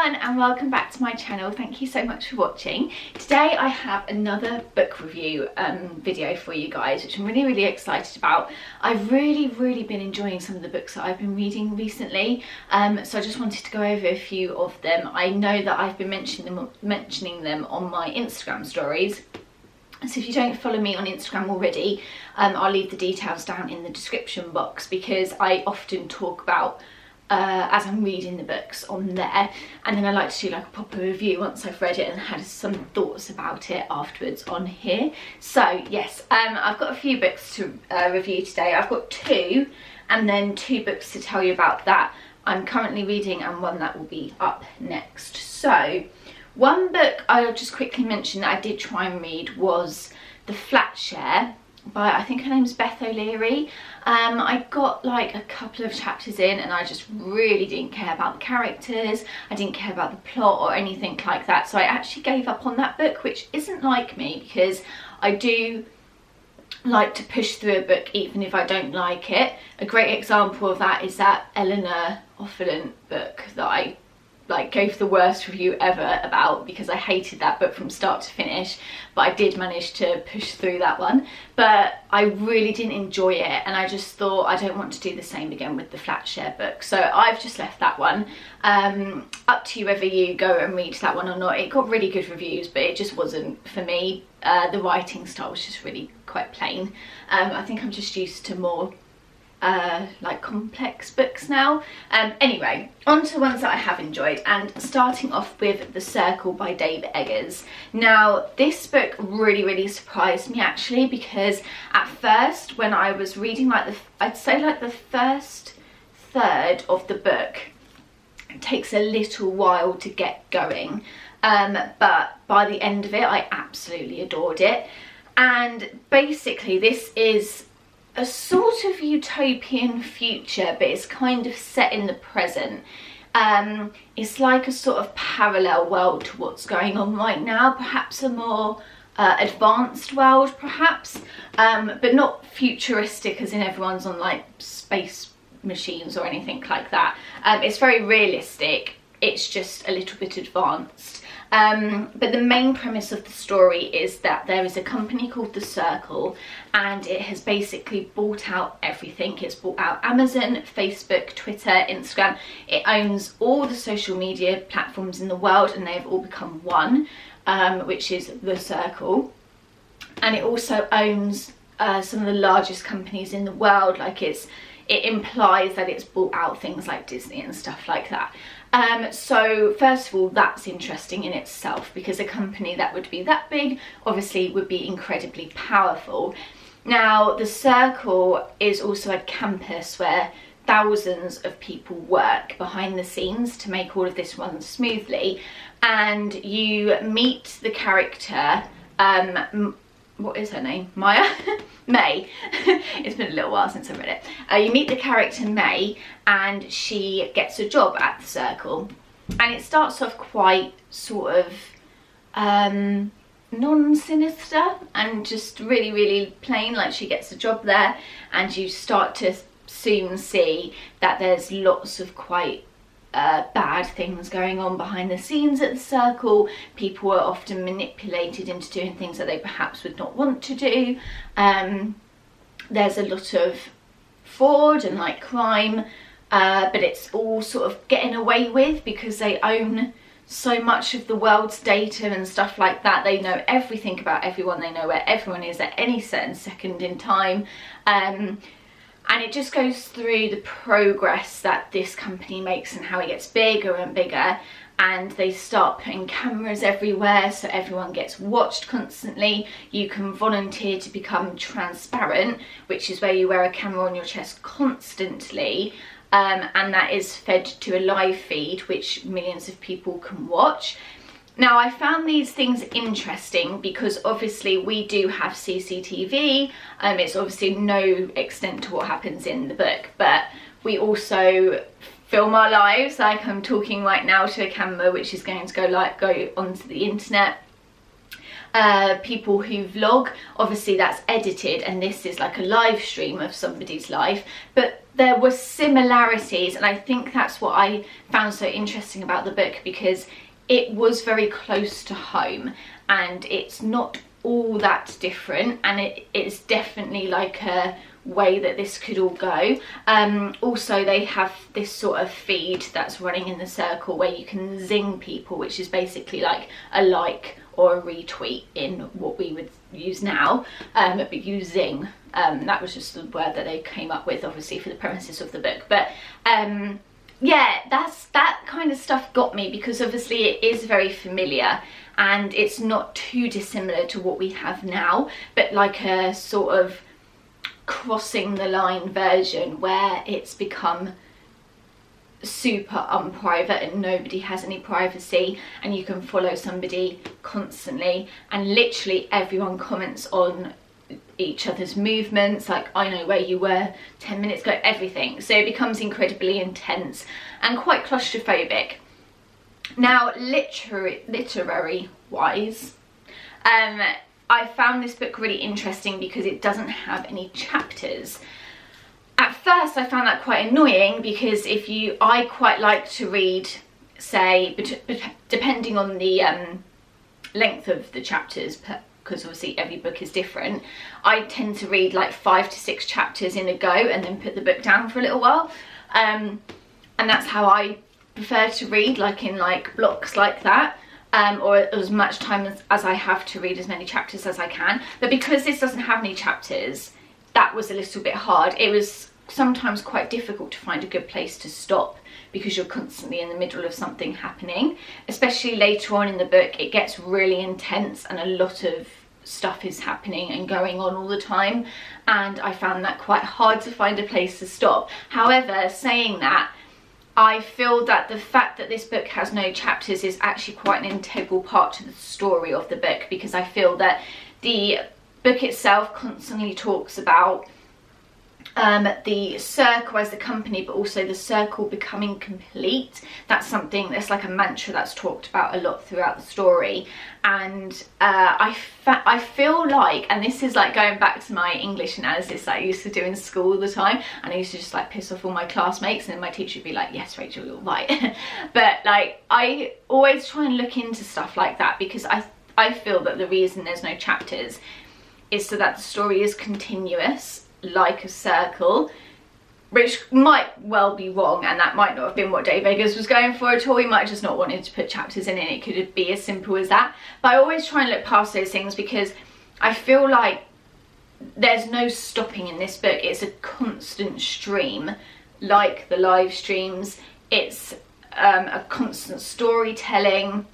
everyone and welcome back to my channel. Thank you so much for watching. Today I have another book review video for you guys, which I'm really excited about. I've really been enjoying some of the books that I've been reading recently, so I just wanted to go over a few of them. I know that I've been mentioning them on my Instagram stories. So if you don't follow me on Instagram already, I'll leave the details down in the description box, because I often talk about as I'm reading the books on there, and then I like to do like a proper review once I've read it and had some thoughts about it afterwards on here. So yes, I've got a few books to review today. I've got two, and then two books to tell you about that I'm currently reading and one that will be up next. So one book I'll just quickly mention that I did try and read was The Flat Share by, I think her name's Beth O'Leary. I got like a couple of chapters in and I just really didn't care about the characters, I didn't care about the plot or anything like that, so I actually gave up on that book, which isn't like me, because I do like to push through a book even if I don't like it. A great example of that is that Eleanor Offland book that I gave the worst review ever about, because I hated that book from start to finish, but I did manage to push through that one. But I really didn't enjoy it, and I just thought I don't want to do the same again with the Flat Share book, so I've just left that one. Up to you whether you go and read that one or not. It got really good reviews, but it just wasn't for me. The writing style was just really quite plain. I think I'm just used to more like complex books now. Anyway, on to ones that I have enjoyed, and starting off with The Circle by Dave Eggers. Now this book really surprised me actually, because at first when I was reading I'd say the first third of the book, it takes a little while to get going, but by the end of it I absolutely adored it. And basically this is a sort of utopian future, but it's kind of set in the present. It's like a sort of parallel world to what's going on right now, perhaps a more advanced world perhaps, but not futuristic as in everyone's on like space machines or anything like that. It's very realistic, it's just a little bit advanced. But the main premise of the story is that there is a company called The Circle, and it has basically bought out everything. It's bought out Amazon, Facebook, Twitter, Instagram. It owns all the social media platforms in the world, and they've all become one, which is The Circle. And it also owns some of the largest companies in the world. Like it implies that it's bought out things like Disney and stuff like that. So first of all, that's interesting in itself, because a company that would be that big obviously would be incredibly powerful. Now The Circle is also a campus where thousands of people work behind the scenes to make all of this run smoothly, and you meet the character, what is her name? Maya? May. It's been a little while since I read it. You meet the character May, and she gets a job at The Circle, and it starts off quite sort of non-sinister and just really plain. Like, she gets a job there, and you start to soon see that there's lots of quite bad things going on behind the scenes at The Circle. People are often manipulated into doing things that they perhaps would not want to do. There's a lot of fraud and like crime, but it's all sort of getting away with because they own so much of the world's data and stuff like that. They know everything about everyone, they know where everyone is at any certain second in time. And it just goes through the progress that this company makes and how it gets bigger and bigger, and they start putting cameras everywhere so everyone gets watched constantly. You can volunteer to become transparent, which is where you wear a camera on your chest constantly, and that is fed to a live feed which millions of people can watch. Now I found these things interesting because obviously we do have CCTV. It's obviously no extent to what happens in the book, but we also film our lives. Like, I'm talking right now to a camera which is going to go onto the internet. people who vlog. Obviously that's edited and this is like a live stream of somebody's life, but there were similarities, and I think that's what I found so interesting about the book, because it was very close to home and it's not all that different, and it's definitely like a way that this could all go. Also they have this sort of feed that's running in the circle where you can zing people, which is basically like a like or a retweet in what we would use now, but you zing. That was just the word that they came up with, obviously for the premises of the book. But yeah, that kind of stuff got me, because obviously it is very familiar and it's not too dissimilar to what we have now, but like a sort of crossing the line version where it's become super unprivate and nobody has any privacy, and you can follow somebody constantly and literally everyone comments on each other's movements, like I know where you were 10 minutes ago, everything. So it becomes incredibly intense and quite claustrophobic. Now literary wise, I found this book really interesting because it doesn't have any chapters. At first I found that quite annoying, because I quite like to read, say, depending on the length of the chapters, because obviously every book is different, I tend to read like 5 to 6 chapters in a go and then put the book down for a little while, and that's how I prefer to read, like in like blocks like that. Or as much time as I have to read as many chapters as I can. But because this doesn't have any chapters, that was a little bit hard. It was sometimes quite difficult to find a good place to stop, because you're constantly in the middle of something happening. Especially later on in the book, it gets really intense and a lot of stuff is happening and going on all the time, and I found that quite hard to find a place to stop. However, saying that, I feel that the fact that this book has no chapters is actually quite an integral part to the story of the book, because I feel that the book itself constantly talks about the circle as the company, but also the circle becoming complete. That's something that's like a mantra that's talked about a lot throughout the story. And I feel like, and this is like going back to my English analysis that I used to do in school all the time, and I used to just like piss off all my classmates, and then my teacher would be like, yes Rachel, you're right. But like I always try and look into stuff like that, because I feel that the reason there's no chapters is so that the story is continuous, like a circle, which might well be wrong, and that might not have been what Dave Eggers was going for at all. He might just not wanted to put chapters in it. It could be as simple as that. But I always try and look past those things, because I feel like there's no stopping in this book. It's a constant stream, like the live streams. It's a constant storytelling.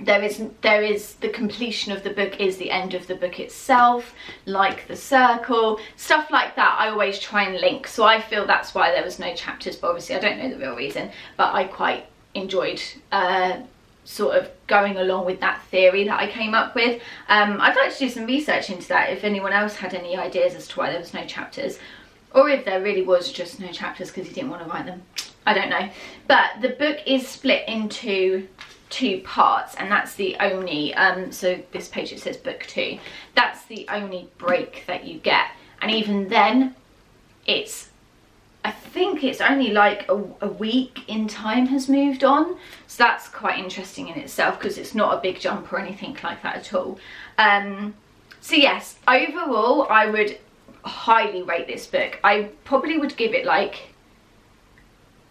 There is the completion of the book is the end of the book itself, like the circle, stuff like that. I always try and link, so I feel that's why there was no chapters, but obviously I don't know the real reason, but I quite enjoyed sort of going along with that theory that I came up with. I'd like to do some research into that, if anyone else had any ideas as to why there was no chapters, or if there really was just no chapters because he didn't want to write them. I don't know. But the book is split into 2 parts, and that's the only so this page it says book 2, that's the only break that you get, and even then I think it's only like a week in time has moved on, so that's quite interesting in itself, because it's not a big jump or anything like that at all. So yes, overall I would highly rate this book. I probably would give it like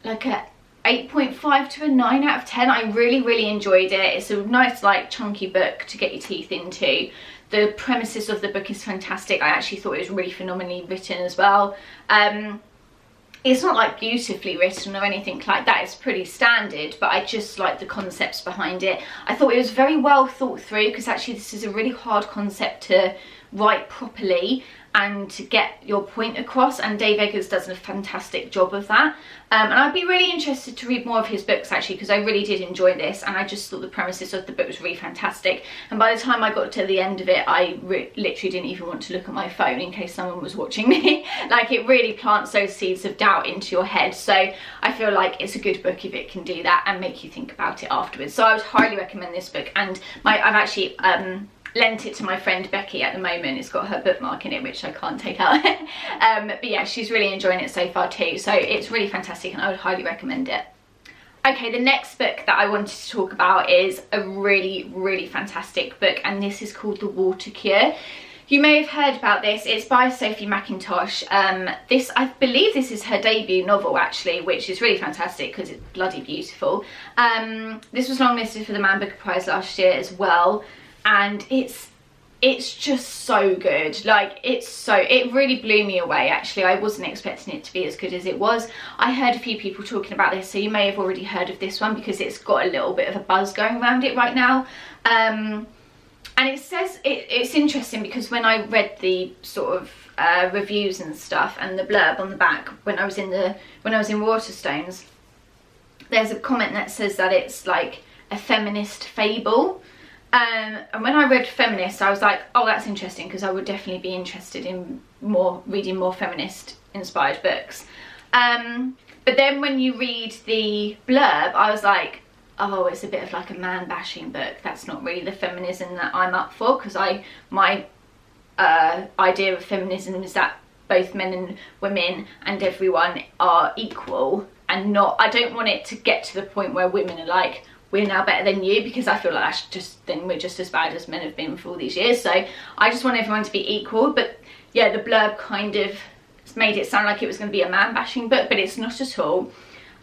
a 8.5 to a 9 out of 10. I really enjoyed it. It's a nice like chunky book to get your teeth into. The premises of the book is fantastic. I actually thought it was really phenomenally written as well. It's not like beautifully written or anything like that, it's pretty standard, but I just like the concepts behind it. I thought it was very well thought through, because actually this is a really hard concept to write properly and to get your point across, and Dave Eggers does a fantastic job of that. And I'd be really interested to read more of his books actually, because I really did enjoy this, and I just thought the premises of the book was really fantastic. And by the time I got to the end of it, I literally didn't even want to look at my phone in case someone was watching me. Like, it really plants those seeds of doubt into your head. So I feel like it's a good book if it can do that and make you think about it afterwards. So I would highly recommend this book, and I've actually lent it to my friend Becky at the moment. It's got her bookmark in it, which I can't take out. But yeah, she's really enjoying it so far too. So it's really fantastic and I would highly recommend it. Okay, the next book that I wanted to talk about is a really, really fantastic book, and this is called The Water Cure. You may have heard about this. It's by Sophie Macintosh. I believe this is her debut novel actually, which is really fantastic because it's bloody beautiful. This was longlisted for the Man Booker Prize last year as well, and it's just so good. Like, it really blew me away actually. I wasn't expecting it to be as good as it was. I heard a few people talking about this, so you may have already heard of this one because it's got a little bit of a buzz going around it right now. And it says, it's interesting because when I read the sort of reviews and stuff and the blurb on the back when I was in Waterstones, there's a comment that says that it's like a feminist fable. And when I read feminist, I was like, oh, that's interesting, because I would definitely be interested in reading more feminist inspired books. But then when you read the blurb, I was like, oh, it's a bit of like a man bashing book. That's not really the feminism that I'm up for, because my idea of feminism is that both men and women and everyone are equal, and I don't want it to get to the point where women are like, we're now better than you, because I feel like then we're just as bad as men have been for all these years. So I just want everyone to be equal. But yeah, the blurb kind of made it sound like it was going to be a man bashing book, but it's not at all.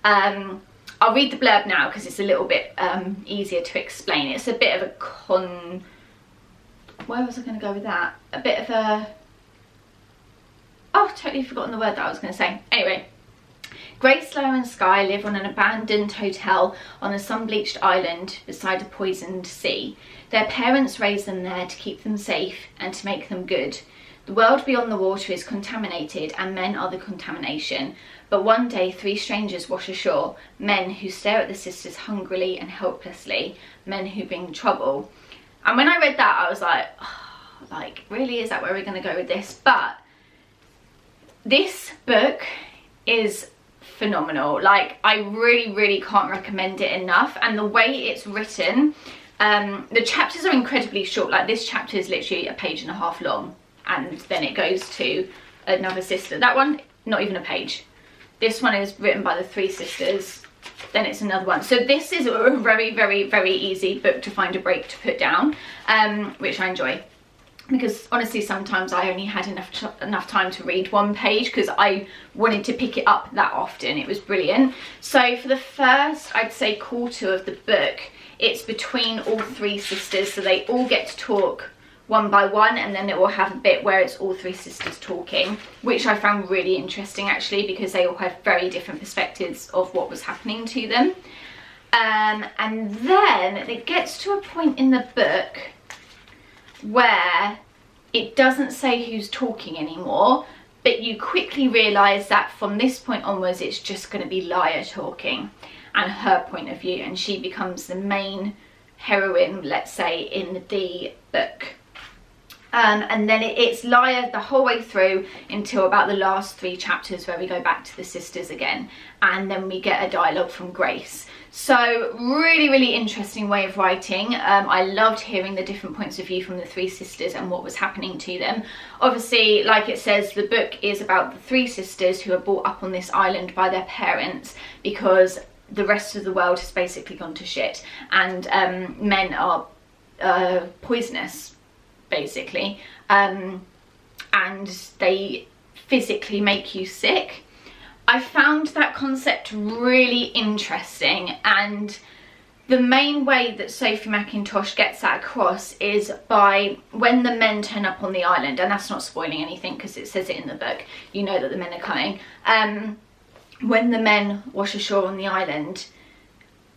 I'll read the blurb now because it's a little bit easier to explain. It's a bit of a where was I going to go with that? A bit of a, oh, totally forgotten the word that I was going to say. Anyway, Grace, Slow and Sky live on an abandoned hotel on a sun-bleached island beside a poisoned sea. Their parents raise them there to keep them safe and to make them good. The world beyond the water is contaminated and men are the contamination. But one day 3 strangers wash ashore, men who stare at the sisters hungrily and helplessly, men who bring trouble. And when I read that, I was like, oh, like, really, is that where we're going to go with this? But this book is phenomenal. Like, I really, really can't recommend it enough. And the way it's written, the chapters are incredibly short. Like, this chapter is literally 1.5 pages long, and then it goes to another sister. That one, not even a page. This one is written by the 3 sisters, then it's another one. So this is a very, very, very easy book to find a break to put down, which I enjoy. Because honestly, sometimes I only had enough time to read 1 page because I wanted to pick it up that often. It was brilliant. So for the first, I'd say, quarter of the book, it's between all 3 sisters. So they all get to talk one by one, and then it will have a bit where it's all 3 sisters talking, which I found really interesting actually, because they all had very different perspectives of what was happening to them. And then it gets to a point in the book where it doesn't say who's talking anymore, but you quickly realise that from this point onwards it's just going to be Lyra talking and her point of view, and she becomes the main heroine, let's say, in the book. And then it's Lyra the whole way through until about the last 3 chapters where we go back to the sisters again, and then we get a dialogue from Grace. So really, really interesting way of writing. I loved hearing the different points of view from the 3 sisters and what was happening to them. Obviously, like it says, the book is about the 3 sisters who are brought up on this island by their parents because the rest of the world has basically gone to shit, and men are poisonous, basically, and they physically make you sick. I found that concept really interesting, and the main way that Sophie Macintosh gets that across is by when the men turn up on the island, and that's not spoiling anything because it says it in the book, you know that the men are coming. When the men wash ashore on the island,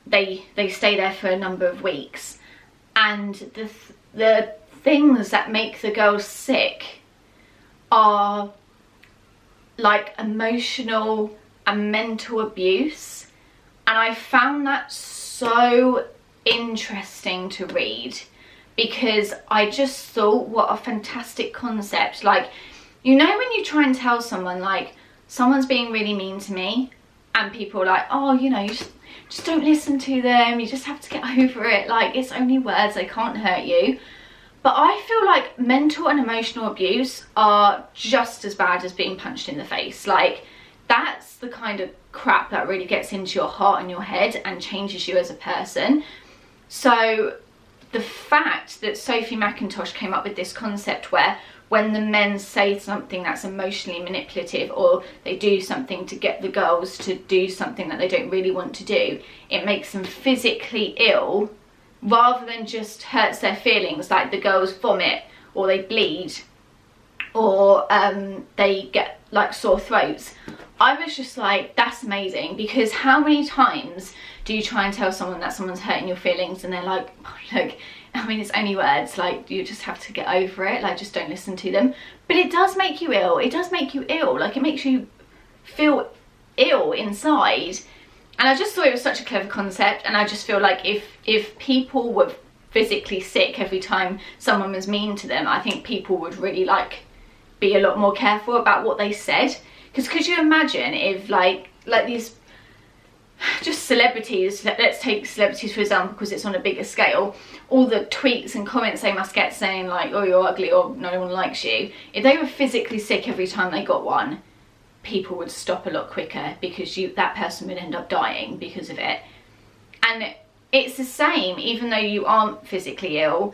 they stay there for a number of weeks, and the things that make the girls sick are like emotional and mental abuse, and I found that so interesting to read because I just thought, what a fantastic concept. Like, you know, when you try and tell someone, like, someone's being really mean to me, and people are like, oh, you know, you just don't listen to them, you just have to get over it, like, it's only words, they can't hurt you. But I feel like mental and emotional abuse are just as bad as being punched in the face. Like, that's the kind of crap that really gets into your heart and your head and changes you as a person. So the fact that Sophie Macintosh came up with this concept where when the men say something that's emotionally manipulative, or they do something to get the girls to do something that they don't really want to do, it makes them physically ill rather than just hurts their feelings, like the girls vomit or they bleed or they get like sore throats. I was just like, that's amazing, because how many times do you try and tell someone that someone's hurting your feelings and they're like, oh, look, I mean, it's only words, like, you just have to get over it, like, just don't listen to them. But it does make you ill. It does make you ill. Like, it makes you feel ill inside. And I just thought it was such a clever concept, and I just feel like if people were physically sick every time someone was mean to them, I think people would really like be a lot more careful about what they said. Because could you imagine if like these just celebrities, let's take celebrities for example because it's on a bigger scale, all the tweets and comments they must get saying like, oh, you're ugly, or no one likes you, if they were physically sick every time they got one, people would stop a lot quicker, because that person would end up dying because of it. And it's the same, even though you aren't physically ill,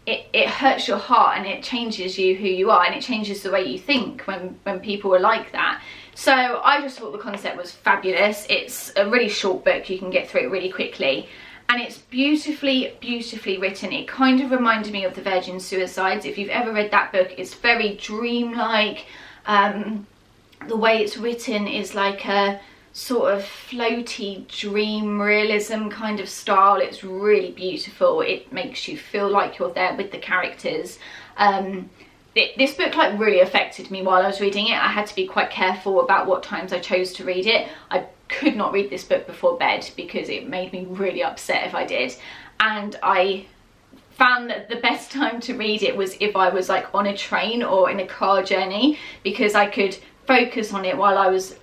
it hurts your heart and it changes you who you are, and it changes the way you think when people are like that. So I just thought the concept was fabulous. It's a really short book, you can get through it really quickly, and it's beautifully written. It kind of reminded me of The Virgin Suicides. If you've ever read that book, it's very dreamlike. The way it's written is like a sort of floaty dream realism kind of style. It's really beautiful. It makes you feel like you're there with the characters. This book like really affected me while I was reading it. I had to be quite careful about what times I chose to read it. I could not read this book before bed because it made me really upset if I did. And I found that the best time to read it was if I was like on a train or in a car journey, because I could focus on it while I was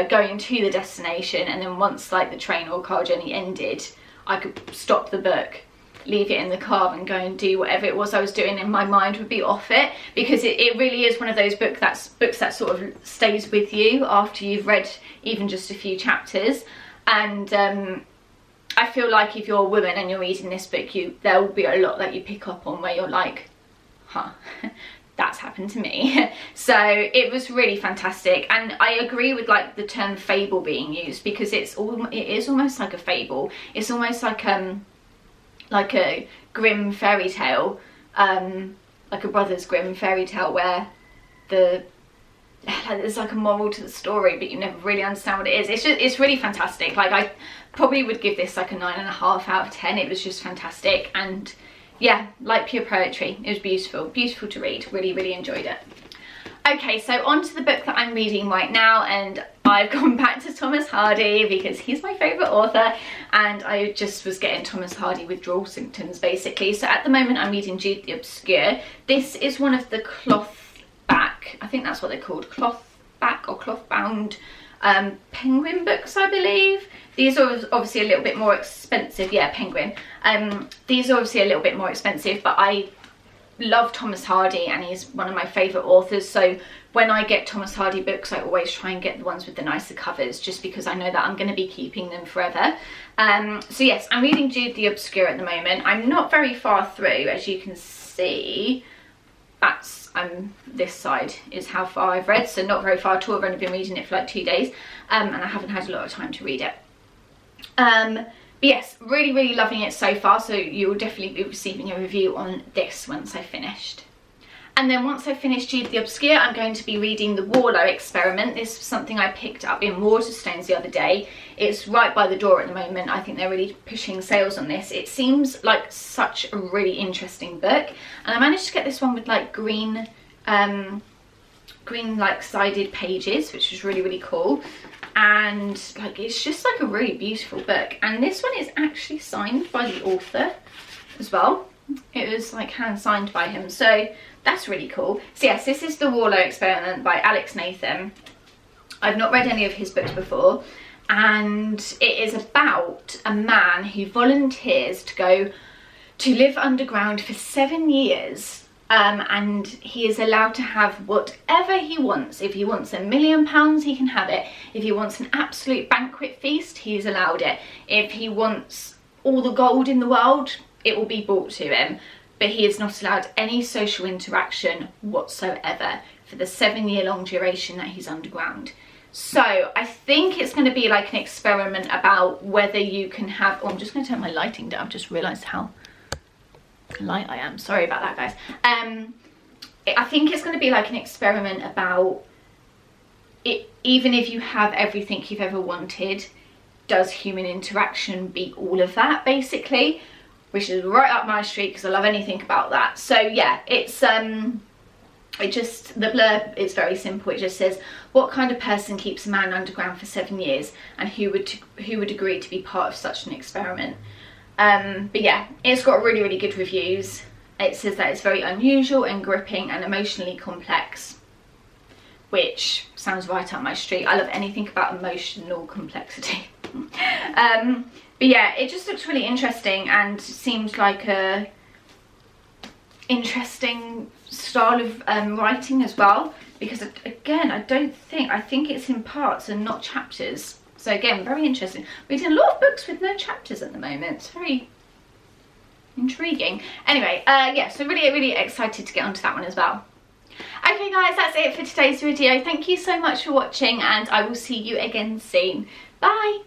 going to the destination, and then once like the train or car journey ended, I could stop the book, leave it in the car and go and do whatever it was I was doing, and my mind would be off it, because it really is one of those books that sort of stays with you after you've read even just a few chapters. And I feel like if you're a woman and you're reading this book, there will be a lot that you pick up on where you're like, huh, that's happened to me. So it was really fantastic, and I agree with like the term fable being used, because it is almost like a fable. It's almost like a grim fairy tale, like a Brothers Grimm fairy tale, where there's like a moral to the story, but you never really understand what it is. It's really fantastic. Like, I probably would give this like a 9.5 out of 10. It was just fantastic, and yeah, like pure poetry. It was beautiful to read. Really enjoyed it. Okay, so on to the book that I'm reading right now, and I've gone back to Thomas Hardy because he's my favourite author, and I just was getting Thomas Hardy withdrawal symptoms basically. So at the moment I'm reading Jude the Obscure. This is one of the cloth back, I think that's what they're called, cloth back or cloth bound Penguin books, I believe. These are obviously a little bit more expensive. Yeah, Penguin. These are obviously a little bit more expensive, but I love Thomas Hardy and he's one of my favourite authors, so when I get Thomas Hardy books I always try and get the ones with the nicer covers, just because I know that I'm going to be keeping them forever. So yes, I'm reading Jude the Obscure at the moment. I'm not very far through, as you can see. This side is how far I've read, so not very far at all. I've only been reading it for like 2 days, and I haven't had a lot of time to read it. But yes, really loving it so far, so you'll definitely be receiving a review on this once I've finished. And then once I've finished Jude the Obscure, I'm going to be reading the Warlow Experiment. This was something I picked up in Waterstones the other day. It's right by the door at the moment. I think they're really pushing sales on this. It seems like such a really interesting book, and I managed to get this one with like green like sided pages, which was really cool. And like, it's just like a really beautiful book, and this one is actually signed by the author as well. It was like hand signed by him, so that's really cool. So yes, this is the Warlow Experiment by Alix. I've not read any of his books before, and it is about a man who volunteers to go to live underground for 7 years. And he is allowed to have whatever he wants. If he wants £1 million, he can have it. If he wants an absolute banquet feast, he is allowed it. If he wants all the gold in the world, it will be brought to him. But he is not allowed any social interaction whatsoever for the 7-year-long duration that he's underground. So I think it's going to be like an experiment about whether you can have... Oh, I'm just going to turn my lighting down. I've just realised how light I am. Sorry about that, guys. I think it's going to be like an experiment about it. Even if you have everything you've ever wanted, does human interaction beat all of that, basically? Which is right up my street because I love anything about that. So yeah, it's the blurb is very simple. It just says, what kind of person keeps a man underground for 7 years, and who would agree to be part of such an experiment? But yeah, it's got really, really good reviews. It says that it's very unusual and gripping and emotionally complex, which sounds right up my street. I love anything about emotional complexity. But yeah, it just looks really interesting and seems like a interesting style of writing as well, because again, I think it's in parts and not chapters. So again, very interesting. We're doing a lot of books with no chapters at the moment. It's very intriguing. Anyway, yeah, so really, really excited to get onto that one as well. Okay guys, that's it for today's video. Thank you so much for watching, and I will see you again soon. Bye!